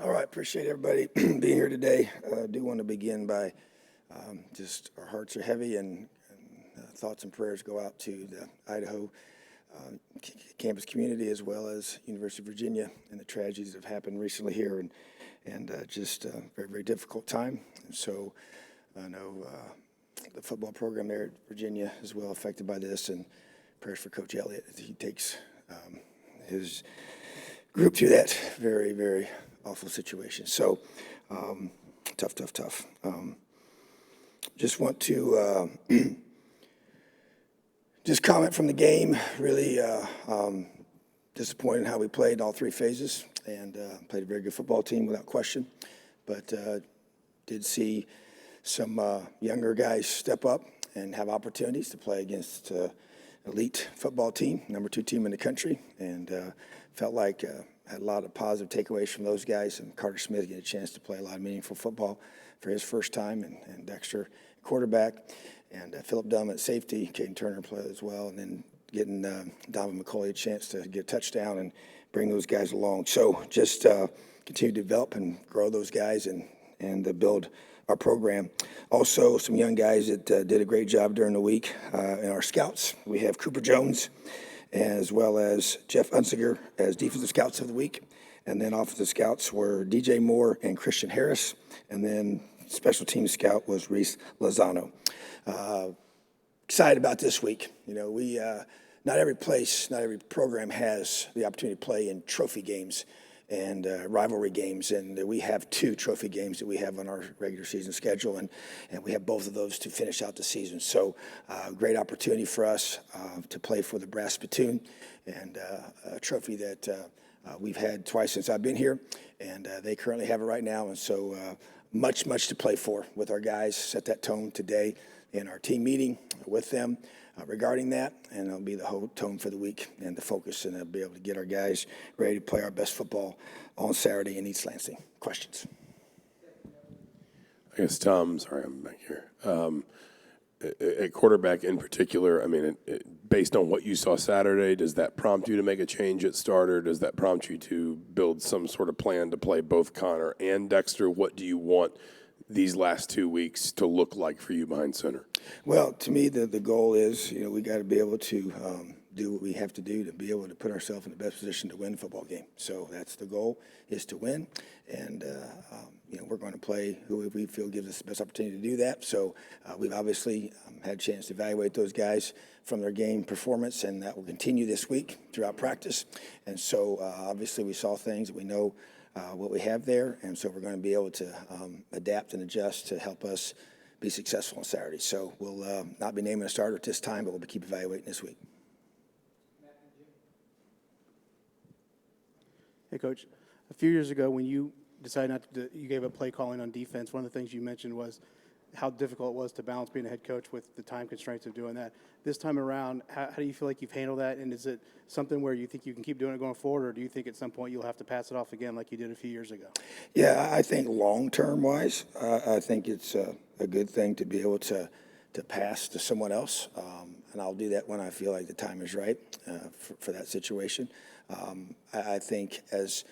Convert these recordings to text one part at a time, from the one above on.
All right, appreciate everybody being here today. I do want to begin by just our hearts are heavy and thoughts and prayers go out to the Idaho campus community as well as University of Virginia and the tragedies that have happened recently here and just a very, very difficult time. And so I know the football program there at Virginia is well affected by this, and prayers for Coach Elliott as he takes his group through that very, very awful situation. So tough. Just want to just comment from the game. Really disappointed in how we played in all three phases, and played a very good football team without question. But did see some younger guys step up and have opportunities to play against elite football team, number 2 team in the country, and felt like had a lot of positive takeaways from those guys. And Carter Smith getting a chance to play a lot of meaningful football for his first time, and Dexter quarterback, and Philip Dunn at safety, Caden Turner played as well, and then getting Donovan McCauley a chance to get a touchdown and bring those guys along. So just continue to develop and grow those guys and build our program. Also, some young guys that did a great job during the week in our scouts. We have Cooper Jones as well as Jeff Unsiger as defensive scouts of the week. And then offensive scouts were DJ Moore and Christian Harris. And then special team scout was Reese Lozano. Excited about this week. You know, we not every place, not every program has the opportunity to play in trophy games and rivalry games, and we have 2 trophy games that we have on our regular season schedule, and we have both of those to finish out the season. So great opportunity for us to play for the Brass Spittoon, and a trophy that we've had twice since I've been here, and they currently have it right now, and so much to play for with our guys. Set that tone today in our team meeting with them regarding that, and it'll be the whole tone for the week and the focus, and they'll be able to get our guys ready to play our best football on Saturday in East Lansing. Questions? I guess, Tom, sorry, I'm back here. At quarterback in particular, I mean, based on what you saw Saturday, does that prompt you to make a change at starter? Does that prompt you to build some sort of plan to play both Connor and Dexter? What do you want these last 2 weeks to look like for you behind center? Well, to me, the goal is, you know, we got to be able to do what we have to do to be able to put ourselves in the best position to win a football game. So that's the goal, is to win. And, you know, we're going to play who we feel gives us the best opportunity to do that. So we've obviously had a chance to evaluate those guys from their game performance, and that will continue this week throughout practice. And so obviously we saw things that we know what we have there, and so we're going to be able to adapt and adjust to help us be successful on Saturday. So we'll not be naming a starter at this time, but we'll keep evaluating this week. Hey, Coach. A few years ago, when you decided not to, you gave up play calling on defense. One of the things you mentioned was how difficult it was to balance being a head coach with the time constraints of doing that. This time around, how do you feel like you've handled that? And is it something where you think you can keep doing it going forward, or do you think at some point you'll have to pass it off again like you did a few years ago? Yeah, I think long-term wise, I think it's a good thing to be able to pass to someone else, and I'll do that when I feel like the time is right for that situation. I think as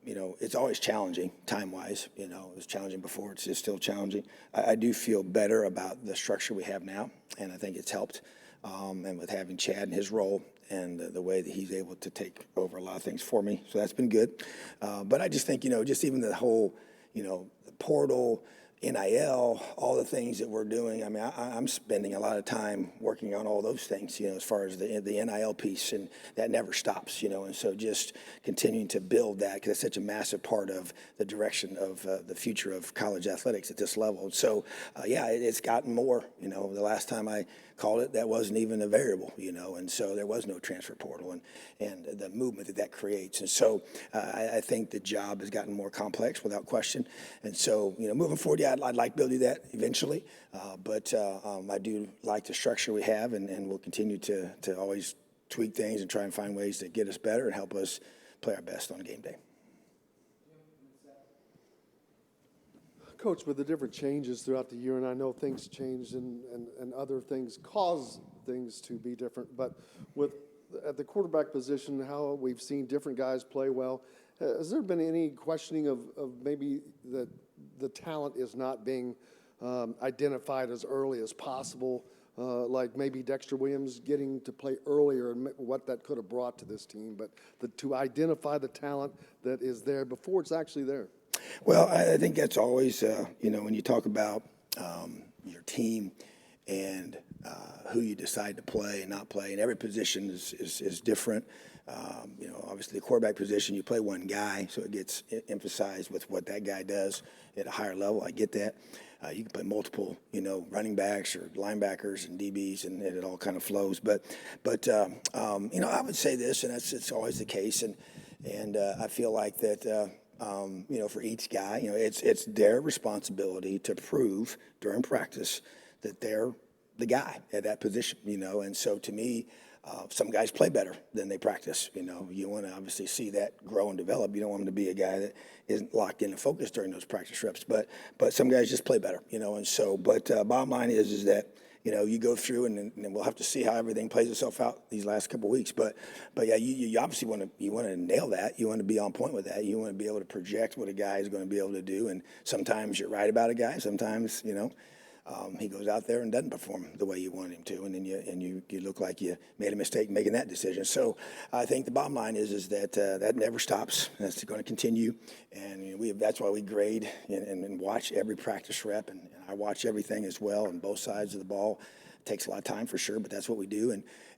you know, it's always challenging time-wise. You know, it was challenging before. It's just still challenging. I do feel better about the structure we have now, and I think it's helped. And with having Chad in his role and the way that he's able to take over a lot of things for me, so that's been good. But I just think, you know, just even the whole, you know, the portal, NIL, all the things that we're doing. I mean, I'm spending a lot of time working on all those things, you know, as far as the NIL piece, and that never stops, you know, and so just continuing to build that, because it's such a massive part of the direction of the future of college athletics at this level. So, yeah, it's gotten more, you know. The last time I called it, that wasn't even a variable, you know, and so there was no transfer portal and the movement that creates. And so I think the job has gotten more complex without question. And so, you know, moving forward, yeah, I'd like to be able to do that eventually, but I do like the structure we have, and we'll continue to always tweak things and try and find ways to get us better and help us play our best on game day. Coach, with the different changes throughout the year, and I know things change and other things cause things to be different, but with at the quarterback position, how we've seen different guys play well, has there been any questioning of maybe the talent is not being identified as early as possible? Like maybe Dexter Williams getting to play earlier and what that could have brought to this team, but to identify the talent that is there before it's actually there. Well, I think that's always, when you talk about your team and who you decide to play and not play, and every position is different. Obviously the quarterback position, you play one guy, so it gets emphasized with what that guy does at a higher level. I get that. You can play multiple, running backs or linebackers and DBs, and it all kind of flows. But I would say this, and it's always the case, and I feel like that. For each guy, it's their responsibility to prove during practice that they're the guy at that position, and so to me, some guys play better than they practice, you want to obviously see that grow and develop. You don't want them to be a guy that isn't locked in and focused during those practice reps, but some guys just play better, and so, bottom line is that, you go through and we'll have to see how everything plays itself out these last couple of weeks. But yeah, you obviously want to nail that. You want to be on point with that. You want to be able to project what a guy is going to be able to do. And sometimes you're right about a guy. Sometimes, he goes out there and doesn't perform the way you want him to. And then you look like you made a mistake making that decision. So I think the bottom line is that that never stops. That's going to continue. And that's why we grade and watch every practice rep. And I watch everything as well on both sides of the ball. It takes a lot of time for sure, but that's what we do.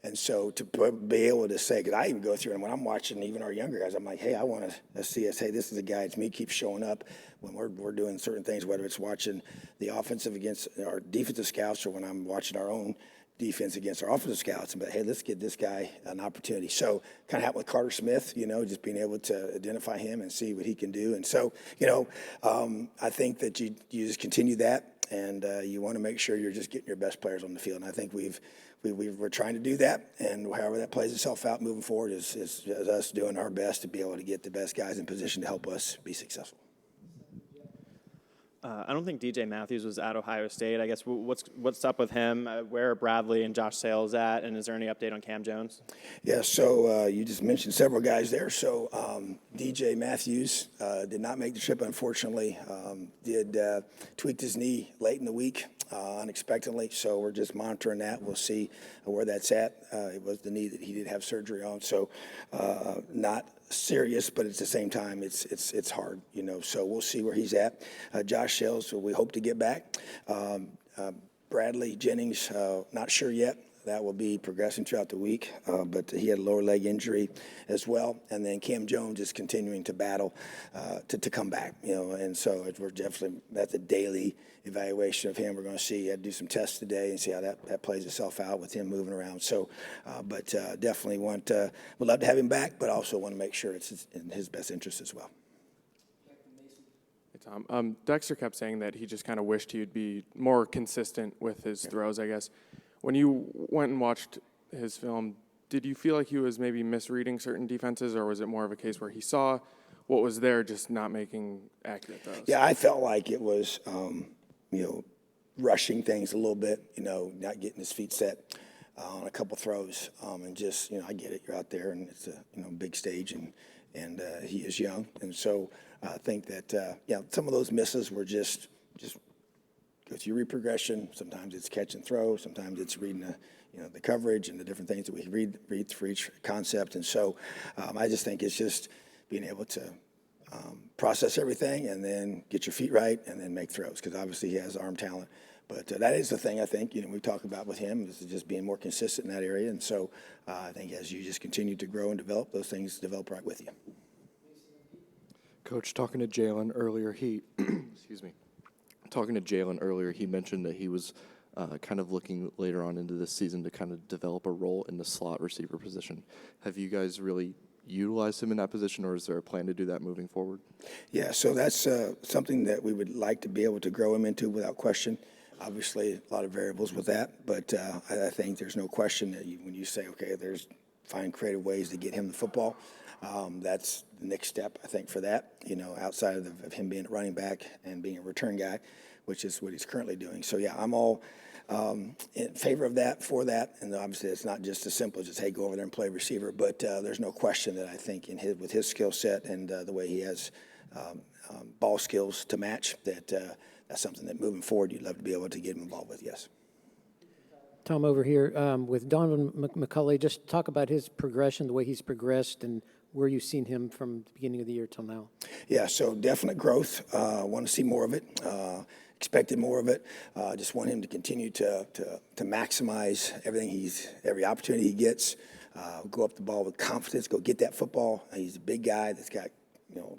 And so to be able to say, because I even go through, and when I'm watching even our younger guys, I'm like, hey, I want to see us, hey, this is a guy, it's me, keeps showing up when we're doing certain things, whether it's watching the offensive against our defensive scouts or when I'm watching our own defense against our offensive scouts. But hey, let's get this guy an opportunity. So kind of happened with Carter Smith, just being able to identify him and see what he can do. And so, I think that you just continue that. And you want to make sure you're just getting your best players on the field. And I think we're trying to do that. And however that plays itself out moving forward is us doing our best to be able to get the best guys in position to help us be successful. I don't think DJ Matthews was at Ohio State. I guess what's up with him? Where are Bradley and Josh Sales at? And is there any update on Cam Jones? Yeah, so you just mentioned several guys there. So DJ Matthews did not make the trip, unfortunately. Tweaked his knee late in the week unexpectedly. So we're just monitoring that. We'll see where that's at. It was the knee that he did have surgery on. So not serious, but at the same time, it's hard, So we'll see where he's at. Josh Sales, we hope to get back. Bradley Jennings, not sure yet. That will be progressing throughout the week, but he had a lower leg injury as well. And then Cam Jones is continuing to battle to come back, And so that's a daily evaluation of him. We're going to see. Had to do some tests today and see how that plays itself out with him moving around. So, definitely would love to have him back, but also want to make sure it's in his best interest as well. Hey, Tom. Dexter kept saying that he just kind of wished he would be more consistent with his throws, I guess. When you went and watched his film, did you feel like he was maybe misreading certain defenses, or was it more of a case where he saw what was there, just not making accurate throws? Yeah, I felt like it was, rushing things a little bit, not getting his feet set on a couple throws. And just, I get it. You're out there, and it's a big stage, and he is young. And so I think that, some of those misses were just go through read progression. Sometimes it's catch and throw. Sometimes it's reading the coverage and the different things that we read for each concept. And so I just think it's just being able to process everything and then get your feet right and then make throws, because obviously he has arm talent. But that is the thing I think we talk about with him, is just being more consistent in that area. And so I think as you just continue to grow and develop, those things develop right with you. Coach, talking to Jalen earlier, he mentioned that he was kind of looking later on into this season to kind of develop a role in the slot receiver position. Have you guys really utilized him in that position, or is there a plan to do that moving forward? Yeah, so that's something that we would like to be able to grow him into without question. Obviously, a lot of variables with that, but I think there's no question that when you say, okay, find creative ways to get him the football, that's the next step, I think, for that, outside of him being a running back and being a return guy, which is what he's currently doing. So, yeah, I'm all in favor of that, for that. And obviously, it's not just as simple as just, hey, go over there and play receiver. But there's no question that I think with his skill set and the way he has ball skills to match, that that's something that moving forward you'd love to be able to get him involved with, yes. Tom, over here with Donovan McCulley, just talk about his progression, the way he's progressed, and where you've seen him from the beginning of the year till now. Yeah, so definite growth. Want to see more of it. Expected more of it. Just want him to continue to maximize every opportunity he gets. Go up the ball with confidence. Go get that football. He's a big guy that's got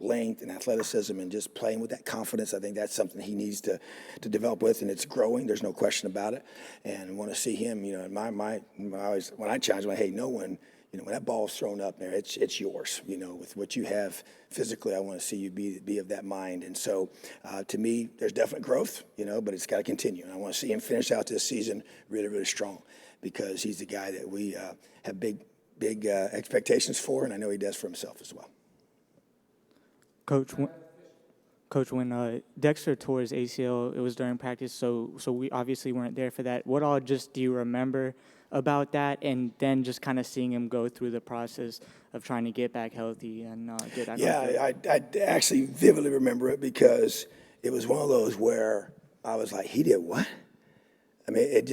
length and athleticism, and just playing with that confidence. I think that's something he needs to develop with, and it's growing. There's no question about it. And I want to see him. When I challenge him, hey, no one. When that ball's thrown up there, it's yours. With what you have physically, I want to see you be of that mind. And so, to me, there's definite growth, but it's got to continue. And I want to see him finish out this season really, really strong, because he's the guy that we have big expectations for, and I know he does for himself as well. Coach, when Dexter tore his ACL, it was during practice, so we obviously weren't there for that. What all do you remember about that, and then just kind of seeing him go through the process of trying to get back healthy and get back? Yeah, I actually vividly remember it, because it was one of those where I was like, he did what? I mean,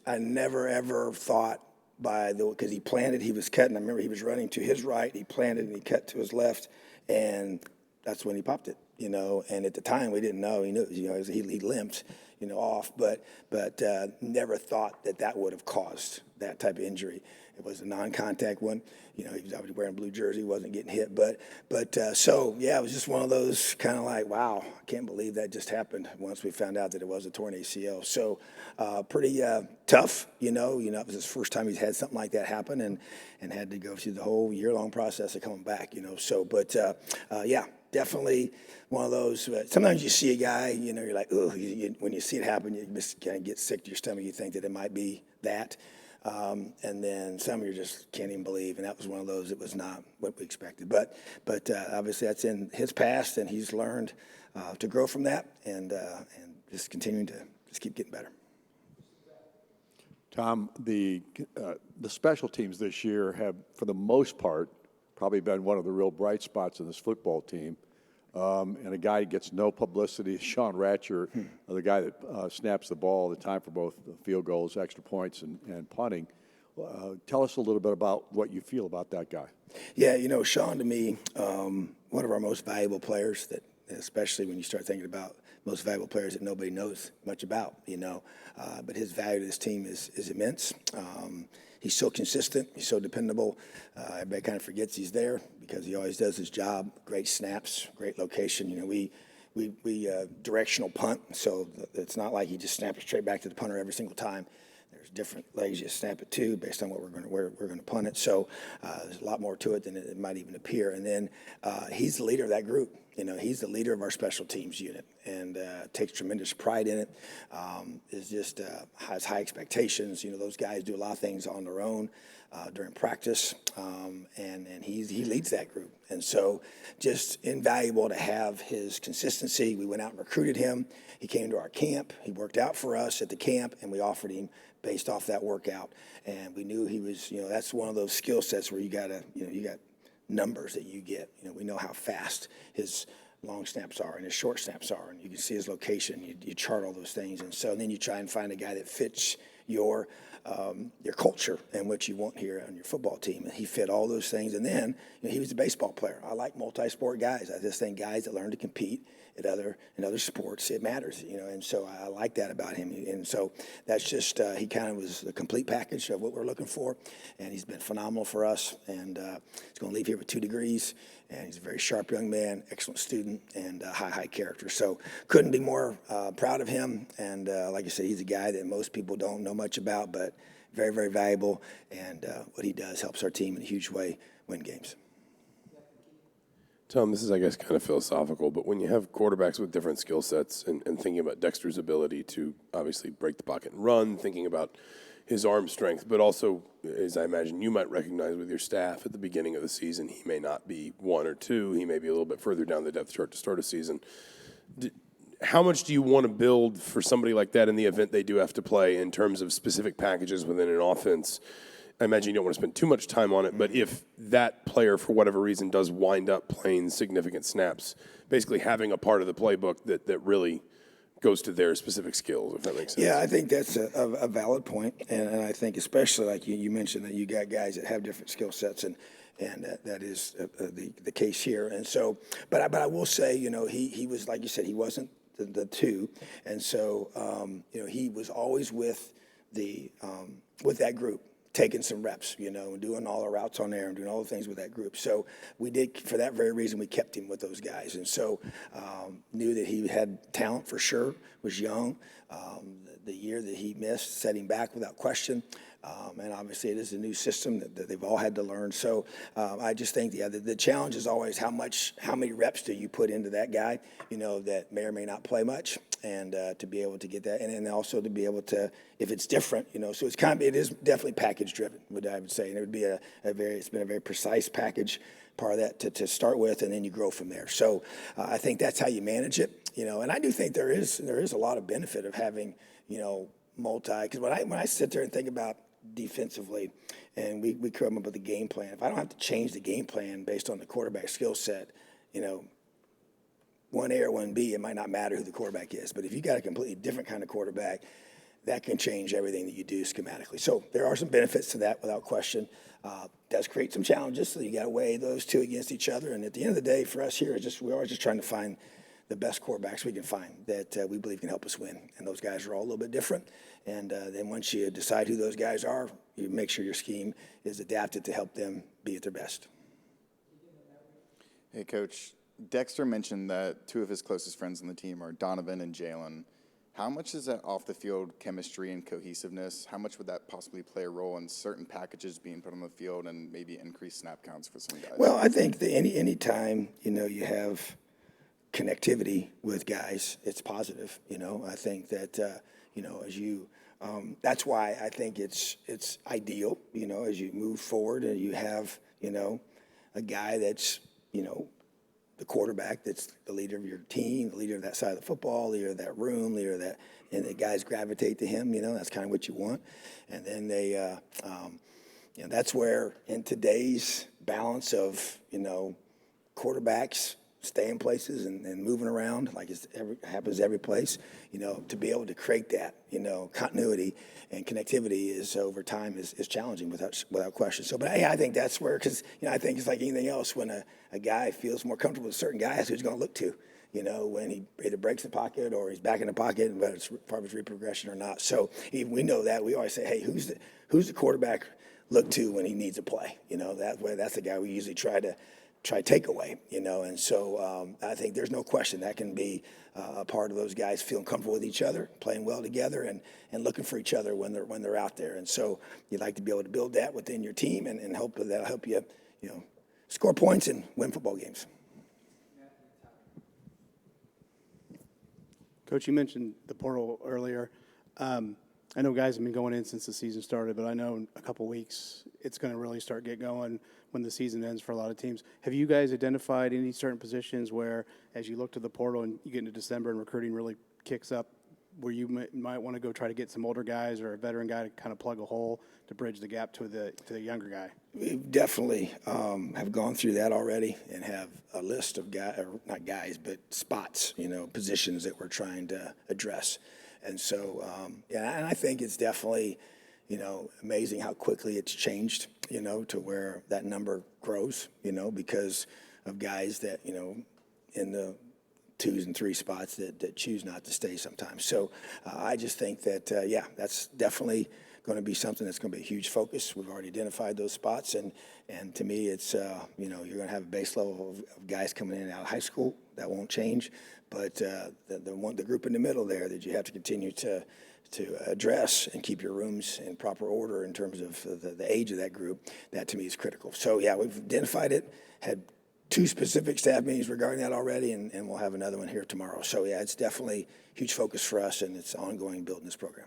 I never ever thought because he planted, he was cutting. I remember he was running to his right, he planted and he cut to his left, and that's when he popped it, and at the time we didn't know. He knew, he limped, off, but never thought that would have caused that type of injury. It was a non-contact one. He was obviously wearing a blue jersey, wasn't getting hit, so yeah, it was just one of those kind of like, wow, I can't believe that just happened once we found out that it was a torn ACL. So pretty tough, it was his first time he's had something like that happen, and had to go through the whole year-long process of coming back, yeah. Definitely one of those. Sometimes you see a guy, you're like, oh, when you see it happen, you just kind of get sick to your stomach. You think that it might be that. And then some you just can't even believe. And that was one of those. It was not what we expected. But obviously that's in his past, and he's learned to grow from that, and just continuing to just keep getting better. Tom, the special teams this year have, for the most part, probably been one of the real bright spots in this football team. And a guy who gets no publicity, Sean Ratcher, the guy that snaps the ball all the time for both field goals, extra points, and punting. Tell us a little bit about what you feel about that guy. Yeah, Sean, to me, one of our most valuable players, that especially when you start thinking about most valuable players that nobody knows much about, but his value to this team is immense. He's so consistent. He's so dependable. Everybody kind of forgets he's there, because he always does his job. Great snaps, great location. We directional punt, so it's not like he just snaps it straight back to the punter every single time. There's different legs you snap it to based on where we're going to punt it. So there's a lot more to it than it might even appear. And then he's the leader of that group. He's the leader of our special teams unit, and takes tremendous pride in it. Is just has high expectations. Those guys do a lot of things on their own during practice, and he leads that group. And so just invaluable to have his consistency. We went out and recruited him. He came to our camp. He worked out for us at the camp, and we offered him based off that workout. And we knew he was, that's one of those skill sets where you got numbers that you get. We know how fast his long snaps are and his short snaps are, and you can see his location. You chart all those things, and so then you try and find a guy that fits your culture and what you want here on your football team. And he fit all those things. And then he was a baseball player. I like multi-sport guys. I just think guys that learn to compete in other sports, it matters, and so I like that about him. And so that's just, he kind of was the complete package of what we're looking for, and he's been phenomenal for us, and he's going to leave here with 2 degrees, and he's a very sharp young man, excellent student, and high character. So couldn't be more proud of him, and like I said, he's a guy that most people don't know much about, but very, very valuable, and what he does helps our team in a huge way win games. Tom, this is, I guess, kind of philosophical, but when you have quarterbacks with different skill sets and thinking about Dexter's ability to obviously break the pocket and run, thinking about his arm strength, but also, as I imagine you might recognize with your staff at the beginning of the season, he may not be 1 or 2. He may be a little bit further down the depth chart to start a season. how much do you want to build for somebody like that in the event they do have to play in terms of specific packages within an offense? I imagine you don't want to spend too much time on it, but if that player, for whatever reason, does wind up playing significant snaps, basically having a part of the playbook that really goes to their specific skills, if that makes sense. Yeah, I think that's a valid point, and I think especially like you mentioned that you got guys that have different skill sets, and that is the case here. And so, but I will say, he was, like you said, he wasn't the two, and so he was always with with that group, taking some reps, and doing all the routes on there and doing all the things with that group. So we did, for that very reason, we kept him with those guys. And so knew that he had talent for sure, was young. The year that he missed set him back without question. And obviously it is a new system that they've all had to learn. So I just think the challenge is always how many reps do you put into that guy, that may or may not play much, and to be able to get that, and then also to be able to, if it's different, so it is definitely package driven, I would say, and it would be it's been a very precise package part of that to start with, and then you grow from there. So I think that's how you manage it, and I do think there is a lot of benefit of having, because when I sit there and think about defensively, and we come up with a game plan, if I don't have to change the game plan based on the quarterback skill set, 1A or 1B, it might not matter who the quarterback is. But if you got a completely different kind of quarterback, that can change everything that you do schematically. So there are some benefits to that without question. Does create some challenges, so you got to weigh those two against each other. And at the end of the day, for us here, we're always just trying to find the best quarterbacks we can find that we believe can help us win. And those guys are all a little bit different. And then once you decide who those guys are, you make sure your scheme is adapted to help them be at their best. Hey, Coach. Dexter mentioned that two of his closest friends on the team are Donovan and Jalen. How much is that off-the-field chemistry and cohesiveness? How much would that possibly play a role in certain packages being put on the field and maybe increased snap counts for some guys? Well, I think that any time, you have connectivity with guys, it's positive. I think that, as you that's why I think it's ideal, as you move forward and you have, a guy that's, the quarterback that's the leader of your team, the leader of that side of the football, leader of that room, leader of that, and the guys gravitate to him, that's kind of what you want. And then they, that's where in today's balance of, quarterbacks staying places and moving around like it happens every place, to be able to create that, continuity and connectivity is over time is challenging without question. So, but I think that's where, because, I think it's like anything else, when a guy feels more comfortable with certain guys, who's going to look to, when he either breaks the pocket or he's back in the pocket, whether it's part of his read progression or not. So even we know that, we always say, hey, who's the quarterback look to when he needs a play? That's the guy we usually try takeaway, and so I think there's no question that can be a part of those guys feeling comfortable with each other, playing well together, and looking for each other when they're out there. And so you'd like to be able to build that within your team, and hope that'll help you, score points and win football games. Coach, you mentioned the portal earlier. I know guys have been going in since the season started, but I know in a couple weeks it's going to really start get going when the season ends for a lot of teams. Have you guys identified any certain positions where, as you look to the portal and you get into December and recruiting really kicks up, where you might want to go try to get some older guys or a veteran guy to kind of plug a hole to bridge the gap to the younger guy? We definitely have gone through that already and have a list of not guys, but spots, positions that we're trying to address. And so, and I think it's definitely, amazing how quickly it's changed, to where that number grows, because of guys that, in the 2s and 3 spots that choose not to stay sometimes. So I just think that, that's definitely going to be something that's going to be a huge focus. We've already identified those spots, and to me, it's you're going to have a base level of guys coming in and out of high school. That won't change, but the group in the middle there that you have to continue to address and keep your rooms in proper order in terms of the age of that group, that to me is critical. So yeah, we've identified it, had 2 specific staff meetings regarding that already, and we'll have another one here tomorrow. So yeah, it's definitely a huge focus for us, and it's ongoing building this program.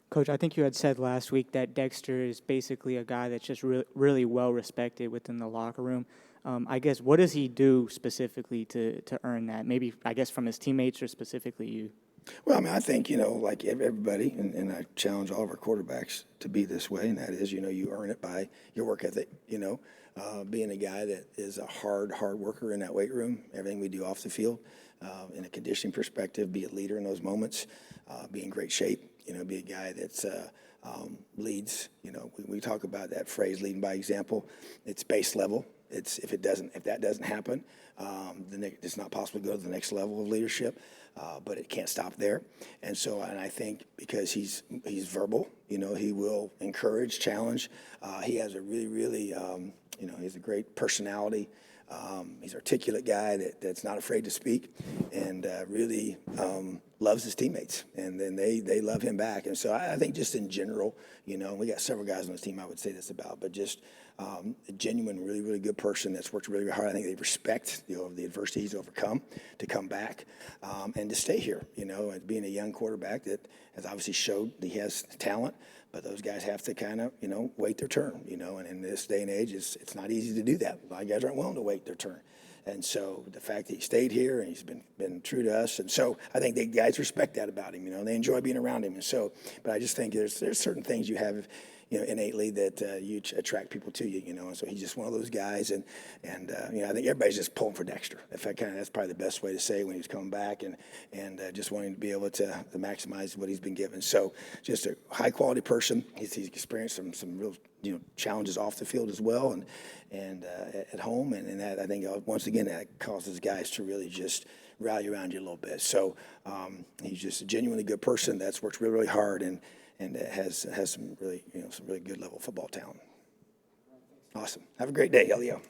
Coach, I think you had said last week that Dexter is basically a guy that's just really well respected within the locker room. I guess, what does he do specifically to earn that? Maybe, I guess, from his teammates or specifically you? Well, I mean, I think, like everybody, and I challenge all of our quarterbacks to be this way, and that is, you earn it by your work ethic, being a guy that is a hard worker in that weight room, everything we do off the field, in a conditioning perspective, be a leader in those moments, be in great shape, be a guy that's leads, we talk about that phrase, leading by example. It's base level. It's if that doesn't happen, it's not possible to go to the next level of leadership. But it can't stop there. And I think because he's verbal, he will encourage, challenge. He has a really, he's a great personality. He's an articulate guy that's not afraid to speak and really loves his teammates. And then they love him back. And so I think just in general, we got several guys on this team I would say this about, but just a genuine, really, really good person that's worked really, really hard. I think they respect the adversity he's overcome to come back and to stay here, and being a young quarterback that has obviously showed that he has talent, but those guys have to kind of, wait their turn, and in this day and age, it's not easy to do that. A lot of guys aren't willing to wait their turn. And so the fact that he stayed here and he's been true to us, and so I think the guys respect that about him. They enjoy being around him. And so, but I just think there's certain things you have, innately that you attract people to you. And so he's just one of those guys. And I think everybody's just pulling for Dexter. In fact, that's probably the best way to say it when he was coming back and just wanting to be able to maximize what he's been given. So just a high quality person. He's experienced some real challenges off the field as well and at home, and that I think once again that causes guys to really just rally around you a little bit. So he's just a genuinely good person that's worked really, really hard and has some really good level football talent. Awesome. Have a great day, Elio.